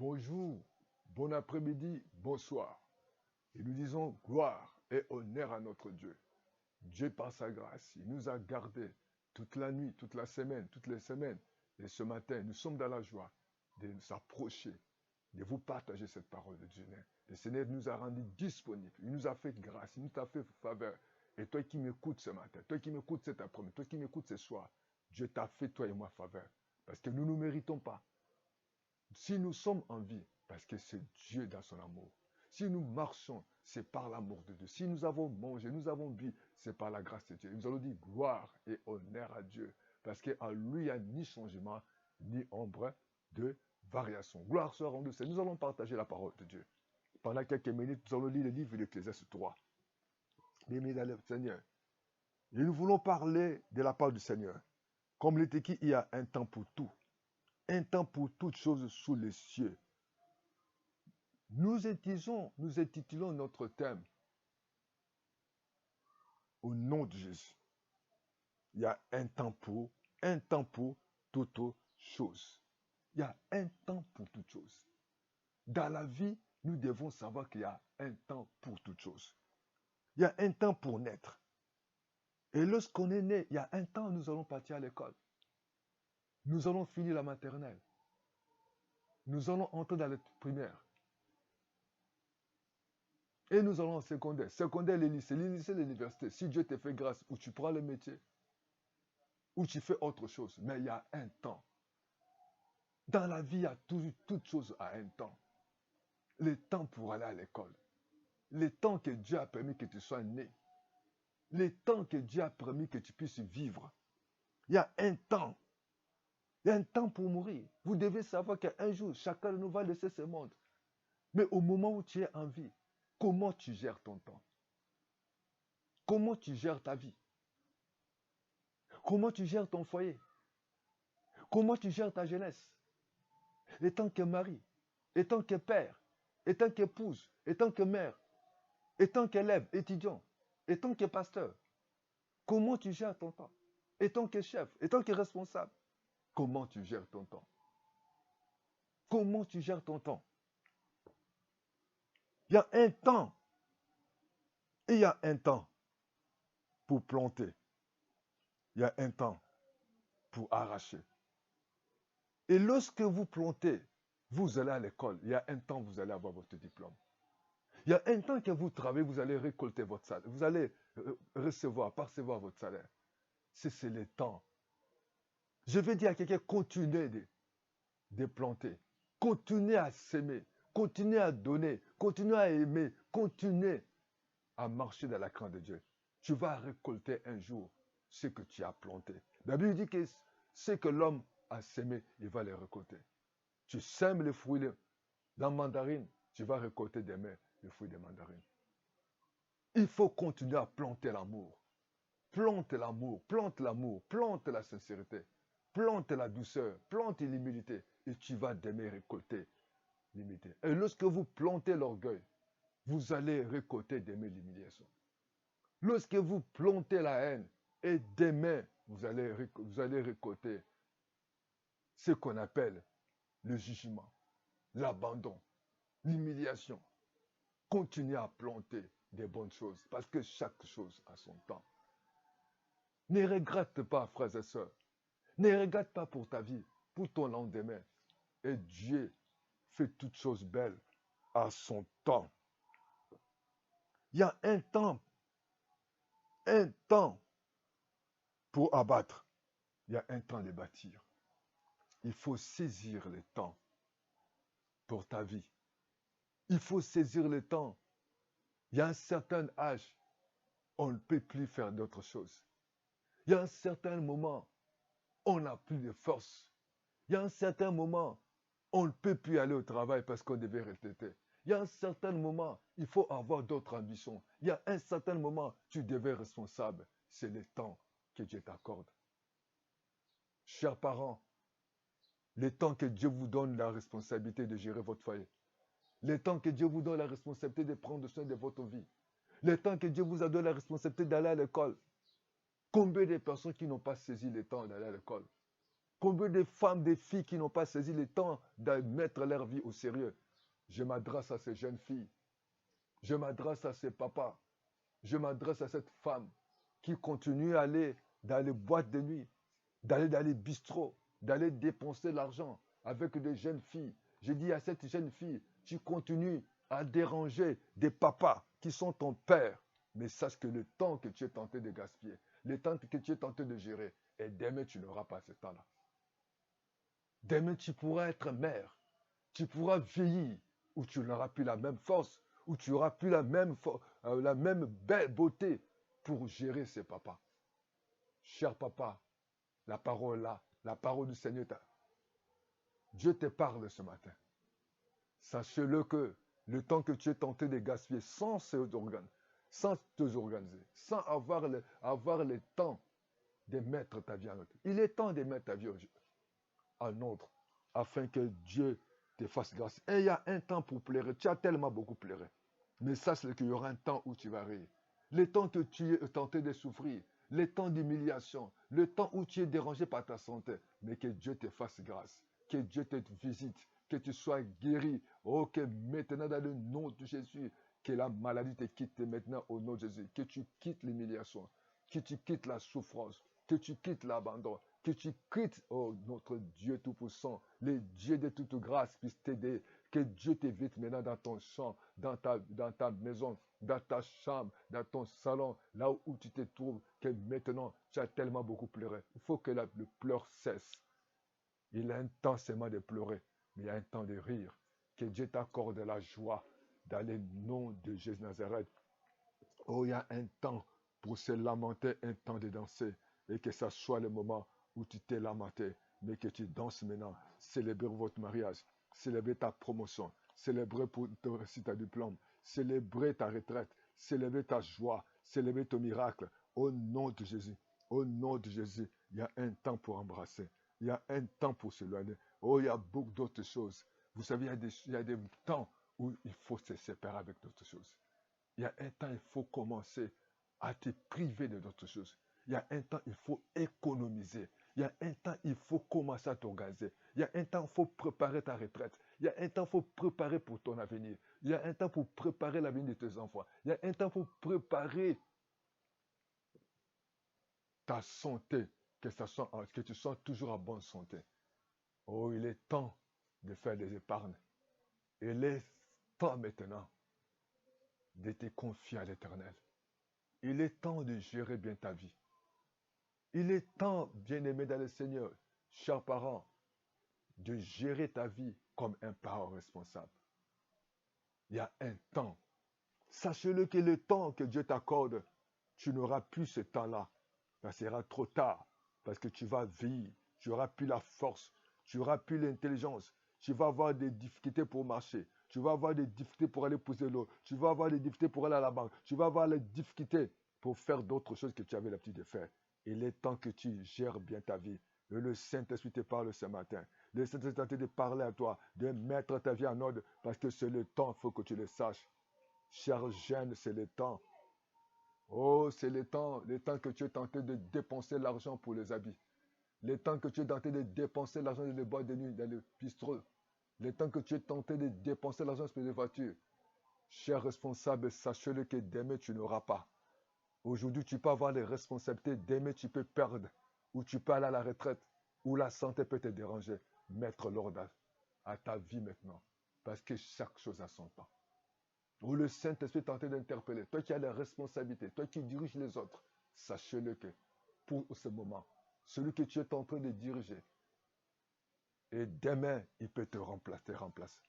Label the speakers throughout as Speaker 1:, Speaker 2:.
Speaker 1: bonjour, bon après-midi, bonsoir. Et nous disons gloire et honneur à notre Dieu. Dieu, par sa grâce, il nous a gardés toute la nuit, toute la semaine, toutes les semaines. Et ce matin, nous sommes dans la joie de nous approcher, de vous partager cette parole de Dieu. Le Seigneur nous a rendus disponibles. Il nous a fait grâce, il nous a fait faveur. Et toi qui m'écoutes ce matin, toi qui m'écoutes cet après-midi, toi qui m'écoutes ce soir, Dieu t'a fait, toi et moi, faveur. Parce que nous ne méritons pas. Si nous sommes en vie, parce que c'est Dieu dans son amour. Si nous marchons, c'est par l'amour de Dieu. Si nous avons mangé, nous avons bu, c'est par la grâce de Dieu. Nous allons dire gloire et honneur à Dieu. Parce qu'en lui, il n'y a ni changement, ni ombre de variation. Gloire soit rendue. Nous allons partager la parole de Dieu. Pendant quelques minutes, nous allons lire le livre de l'Ecclésiaste 3. Bien-aimés dans le Seigneur. Et nous voulons parler de la parole du Seigneur. Comme il est écrit, il y a un temps pour tout. Un temps pour toutes choses sous les cieux. Nous intitulons notre thème au nom de Jésus. Il y a un temps pour toutes choses. Il y a un temps pour toutes choses. Dans la vie, nous devons savoir qu'il y a un temps pour toutes choses. Il y a un temps pour naître. Et lorsqu'on est né, il y a un temps où nous allons partir à l'école. Nous allons finir la maternelle. Nous allons entrer dans la primaire. Et nous allons en secondaire. Secondaire, les lycées, l'université. Si Dieu te fait grâce, ou tu prends le métier, ou tu fais autre chose. Mais il y a un temps. Dans la vie, il y a toujours toute chose à un temps. Le temps pour aller à l'école. Le temps que Dieu a permis que tu sois né. Le temps que Dieu a permis que tu puisses vivre. Il y a un temps. Il y a un temps pour mourir. Vous devez savoir qu'un jour, chacun de nous va laisser ce monde. Mais au moment où tu es en vie, comment tu gères ton temps? Comment tu gères ta vie? Comment tu gères ton foyer? Comment tu gères ta jeunesse? Et tant que mari, et tant que père, et tant qu'épouse, et tant que mère, et tant qu'élève, étudiant, et tant que pasteur, comment tu gères ton temps? Et tant que chef, et tant que responsable, comment tu gères ton temps? Comment tu gères ton temps? Il y a un temps, et il y a un temps pour planter. Il y a un temps pour arracher. Et lorsque vous plantez, vous allez à l'école. Il y a un temps, vous allez avoir votre diplôme. Il y a un temps que vous travaillez, vous allez récolter votre salaire. Vous allez percevoir votre salaire. C'est le temps. Je vais dire à quelqu'un, continuez de planter. Continuez à s'aimer. Continuez à donner. Continuez à aimer. Continuez à marcher dans la crainte de Dieu. Tu vas récolter un jour ce que tu as planté. La Bible dit que ce que l'homme a semé, il va les récolter. Tu sèmes les fruits de la mandarine, tu vas récolter demain les fruits des mandarines. Il faut continuer à planter l'amour. Plante l'amour, plante l'amour, plante la sincérité, plante la douceur, plante l'humilité et tu vas demain récolter l'humilité. Et lorsque vous plantez l'orgueil, vous allez récolter demain l'humiliation. Lorsque vous plantez la haine, et demain, vous allez récolter ce qu'on appelle le jugement, l'abandon, l'humiliation. Continuez à planter des bonnes choses parce que chaque chose a son temps. Ne regrette pas, frères et sœurs. Ne regrette pas pour ta vie, pour ton lendemain. Et Dieu fait toutes choses belles à son temps. Il y a un temps pour abattre. Il y a un temps de bâtir. Il faut saisir le temps pour ta vie. Il faut saisir le temps. Il y a un certain âge, on ne peut plus faire d'autres choses. Il y a un certain moment, on n'a plus de force. Il y a un certain moment, on ne peut plus aller au travail parce qu'on devait retraiter. Il y a un certain moment, il faut avoir d'autres ambitions. Il y a un certain moment, tu deviens responsable. C'est le temps que Dieu t'accorde. Chers parents, le temps que Dieu vous donne la responsabilité de gérer votre foyer. Le temps que Dieu vous donne la responsabilité de prendre soin de votre vie. Le temps que Dieu vous a donné la responsabilité d'aller à l'école. Combien de personnes qui n'ont pas saisi le temps d'aller à l'école? Combien de femmes, de filles qui n'ont pas saisi le temps de mettre leur vie au sérieux? Je m'adresse à ces jeunes filles. Je m'adresse à ces papas. Je m'adresse à cette femme qui continue à aller dans les boîtes de nuit, d'aller dans les bistrots, d'aller dépenser l'argent avec des jeunes filles. Je dis à cette jeune fille, tu continues à déranger des papas qui sont ton père. Mais sache que le temps que tu es tenté de gaspiller, le temps que tu es tenté de gérer, et demain tu n'auras pas ce temps-là. Demain tu pourras être mère, tu pourras vieillir, où tu n'auras plus la même force, où tu n'auras plus la même belle beauté pour gérer ces papas. Cher papa, la parole là, la parole du Seigneur, Dieu te parle ce matin. Sache-le que le temps que tu es tenté de gaspiller sans te organiser, sans avoir le temps de mettre ta vie en ordre. Il est temps de mettre ta vie en ordre afin que Dieu te fasse grâce. Et il y a un temps pour pleurer. Tu as tellement beaucoup pleuré. Mais sache qu'il y aura un temps où tu vas rire. Le temps que tu es tenté de souffrir, le temps d'humiliation, le temps où tu es dérangé par ta santé, mais que Dieu te fasse grâce, que Dieu te visite, que tu sois guéri. Oh, que maintenant dans le nom de Jésus, que la maladie te quitte maintenant au nom de Jésus, que tu quittes l'humiliation, que tu quittes la souffrance, que tu quittes l'abandon, que tu quittes, oh, notre Dieu Tout-Puissant, le Dieu de toute grâce puisse t'aider, que Dieu t'évite maintenant dans ton champ, dans ta maison, dans ta chambre, dans ton salon, là où tu te trouves, que maintenant tu as tellement beaucoup pleuré. Il faut que le pleur cesse. Il y a un temps seulement de pleurer, mais il y a un temps de rire. Que Dieu t'accorde la joie dans le nom de Jésus de Nazareth. Oh, il y a un temps pour se lamenter, un temps de danser, et que ce soit le moment où tu t'es lamenté, mais que tu danses maintenant. Célébrer votre mariage, célébrer ta promotion, célébrer pour ta diplôme, célébrer ta retraite, célébrer ta joie, célébrer ton miracle. Au nom de Jésus, au nom de Jésus, il y a un temps pour embrasser, il y a un temps pour s'éloigner. Oh, il y a beaucoup d'autres choses. Vous savez, il y a des temps où il faut se séparer avec d'autres choses. Il y a un temps, il faut commencer à te priver de d'autres choses. Il y a un temps, il faut économiser. Il y a un temps, il faut commencer à t'organiser. Il y a un temps, il faut préparer ta retraite. Il y a un temps, il faut préparer pour ton avenir. Il y a un temps pour préparer l'avenir de tes enfants. Il y a un temps pour préparer ta santé, que tu sois toujours en bonne santé. Oh, il est temps de faire des épargnes. Il est temps maintenant de te confier à l'Éternel. Il est temps de gérer bien ta vie. Il est temps, bien-aimé dans le Seigneur, chers parents, de gérer ta vie comme un parent responsable. Il y a un temps. Sachez-le que le temps que Dieu t'accorde, tu n'auras plus ce temps-là. Ça sera trop tard parce que tu vas vieillir. Tu n'auras plus la force. Tu n'auras plus l'intelligence. Tu vas avoir des difficultés pour marcher. Tu vas avoir des difficultés pour aller pousser l'eau. Tu vas avoir des difficultés pour aller à la banque. Tu vas avoir des difficultés pour faire d'autres choses que tu avais l'habitude de faire. Il est temps que tu gères bien ta vie. Et le Saint-Esprit te parle ce matin. Le Saint-Esprit est en train de parler à toi, de mettre ta vie en ordre parce que c'est le temps, il faut que tu le saches. Cher jeune, c'est le temps. Oh, c'est le temps que tu es tenté de dépenser l'argent pour les habits. Le temps que tu es tenté de dépenser l'argent dans les boîtes de nuit, dans les bistrots. Le temps que tu es tenté de dépenser l'argent sur les voitures. Cher responsable, sachez-le que demain tu n'auras pas. Aujourd'hui, tu peux avoir les responsabilités. Demain, tu peux perdre. Ou tu peux aller à la retraite. Ou la santé peut te déranger. Mettre l'ordre à ta vie maintenant. Parce que chaque chose a son temps. Ou le Saint-Esprit est tenté d'interpeller. Toi qui as les responsabilités, toi qui diriges les autres, sachez-le que pour ce moment, celui que tu es en train de diriger, et demain, il peut te remplacer.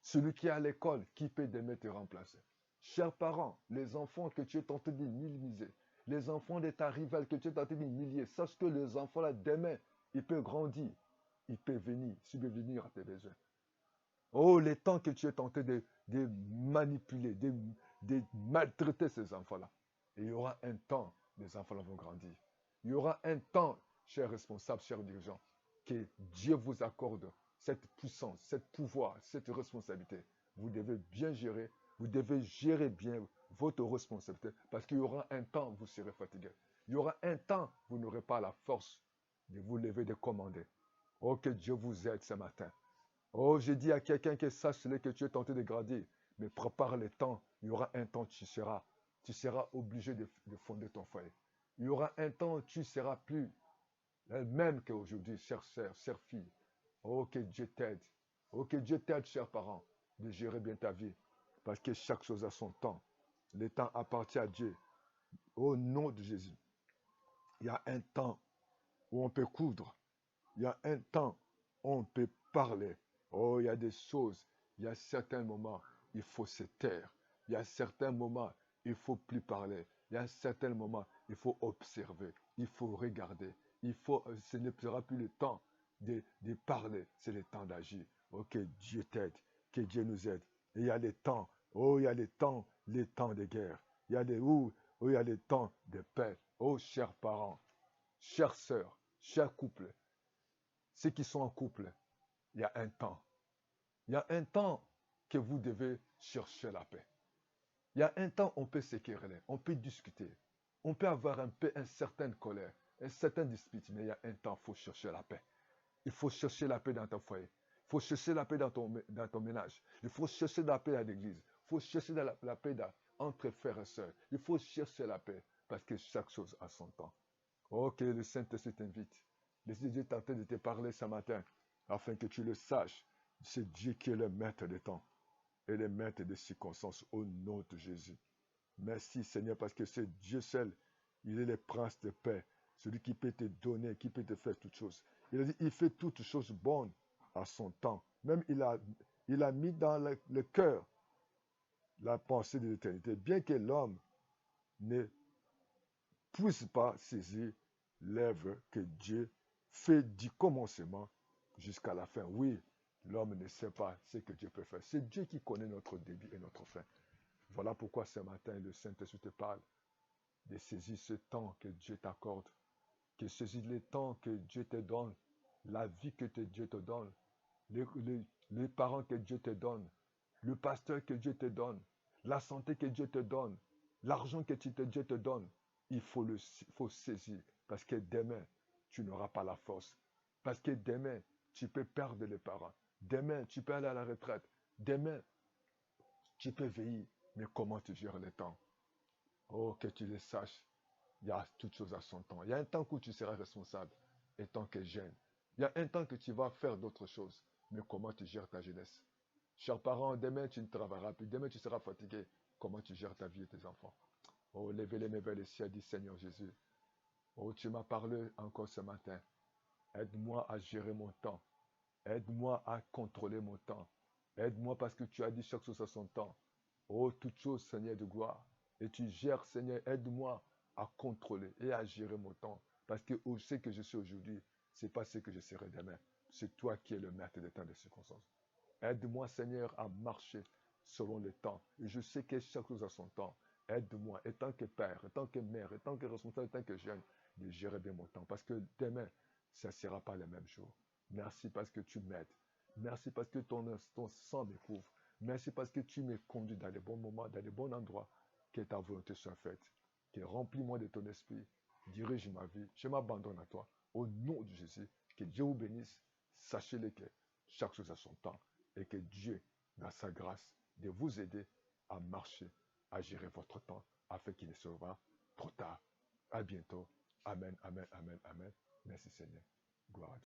Speaker 1: Celui qui est à l'école, qui peut demain te remplacer. Chers parents, les enfants que tu es tenté de minimiser, les enfants de ta rivale que tu es tenté de humilier, sache que les enfants là, demain, il peut grandir, il peut venir, subvenir à tes besoins. Oh, les temps que tu es tenté de manipuler, de maltraiter ces enfants-là. Et il y aura un temps, les enfants-là vont grandir. Il y aura un temps, chers responsables, chers dirigeants, que Dieu vous accorde cette puissance, ce pouvoir, cette responsabilité. Vous devez bien gérer, vous devez gérer bien votre responsabilité parce qu'il y aura un temps, vous serez fatigué. Il y aura un temps, vous n'aurez pas la force de vous lever, de commander. Oh, que Dieu vous aide ce matin. Oh, j'ai dit à quelqu'un que sache que tu es tenté de grandir, mais prépare le temps. Il y aura un temps où tu seras obligé de fonder ton foyer. Il y aura un temps où tu ne seras plus le même qu'aujourd'hui, chère sœur, chère fille. Oh, que Dieu t'aide. Oh, que Dieu t'aide, chers parents, de gérer bien ta vie. Parce que chaque chose a son temps. Le temps appartient à Dieu. Au nom de Jésus. Il y a un temps où on peut coudre. Il y a un temps où on peut parler. Oh, il y a des choses. Il y a certains moments, il faut se taire. Il y a certains moments, il ne faut plus parler. Il y a certains moments, il faut observer. Il faut regarder. Ce ne sera plus le temps de parler. C'est le temps d'agir. Oh, que Dieu t'aide. Que Dieu nous aide. Et il y a les temps. Oh, il y a les temps de guerre. Il y a il y a les temps de paix. Oh, chers parents, chères sœurs, chers couples, ceux qui sont en couple, il y a un temps. Il y a un temps que vous devez chercher la paix. Il y a un temps où on peut s'équerrer, on peut discuter, on peut avoir une certaine colère, une certaine dispute, mais il y a un temps, il faut chercher la paix. Il faut chercher la paix dans ton foyer. Il faut chercher la paix dans ton ménage. Il faut chercher la paix à l'église. Il faut chercher la paix entre frères et sœurs. Il faut chercher la paix parce que chaque chose a son temps. Oh, que le Saint-Esprit t'invite. Laisse Dieu tenter de te parler ce matin afin que tu le saches. C'est Dieu qui est le maître des temps et le maître des circonstances au nom de Jésus. Merci Seigneur parce que c'est Dieu seul. Il est le prince de paix, celui qui peut te donner, qui peut te faire toutes choses. Il a dit, il fait toutes choses bonnes à son temps. Même il a mis dans le cœur la pensée de l'éternité. Bien que l'homme ne puisse pas saisir l'œuvre que Dieu fait du commencement jusqu'à la fin. Oui, l'homme ne sait pas ce que Dieu peut faire. C'est Dieu qui connaît notre début et notre fin. Voilà pourquoi ce matin, le Saint-Esprit te parle de saisir ce temps que Dieu t'accorde, que saisir le temps que Dieu te donne, la vie que Dieu te donne, les parents que Dieu te donne, le pasteur que Dieu te donne, la santé que Dieu te donne, l'argent que Dieu te donne. Il faut saisir parce que demain, tu n'auras pas la force. Parce que demain, tu peux perdre les parents. Demain, tu peux aller à la retraite. Demain, tu peux veiller. Mais comment tu gères le temps? Oh, que tu le saches. Il y a toutes choses à son temps. Il y a un temps où tu seras responsable et tant que jeune. Il y a un temps que tu vas faire d'autres choses. Mais comment tu gères ta jeunesse? Chers parents, demain tu ne travailleras plus. Demain tu seras fatigué. Comment tu gères ta vie et tes enfants? Oh, levez les mains vers le ciel, dit Seigneur Jésus. Oh, tu m'as parlé encore ce matin. Aide-moi à gérer mon temps. Aide-moi à contrôler mon temps. Aide-moi parce que tu as dit chaque chose à son temps. Oh, toute chose, Seigneur de gloire. Et tu gères, Seigneur, aide-moi à contrôler et à gérer mon temps. Parce que ce que je suis aujourd'hui, ce n'est pas ce que je serai demain. C'est toi qui es le maître des temps et des circonstances. Aide-moi, Seigneur, à marcher selon le temps. Et je sais que chaque chose a son temps. Aide-moi, en tant que père, en tant que mère, en tant que responsable, en tant que jeune, de gérer bien mon temps. Parce que demain, ça ne sera pas le même jour. Merci parce que tu m'aides. Merci parce que ton sang me couvre. Merci parce que tu me conduis dans les bons moments, dans les bons endroits. Que ta volonté soit faite. Que remplis-moi de ton esprit. Dirige ma vie. Je m'abandonne à toi. Au nom de Jésus, que Dieu vous bénisse. Sachez-le que chaque chose a son temps. Et que Dieu, dans sa grâce, de vous aider à marcher, à gérer votre temps, afin qu'il ne soit trop tard. À bientôt. Amen, amen, amen, amen. Merci Seigneur. Gloire à Dieu.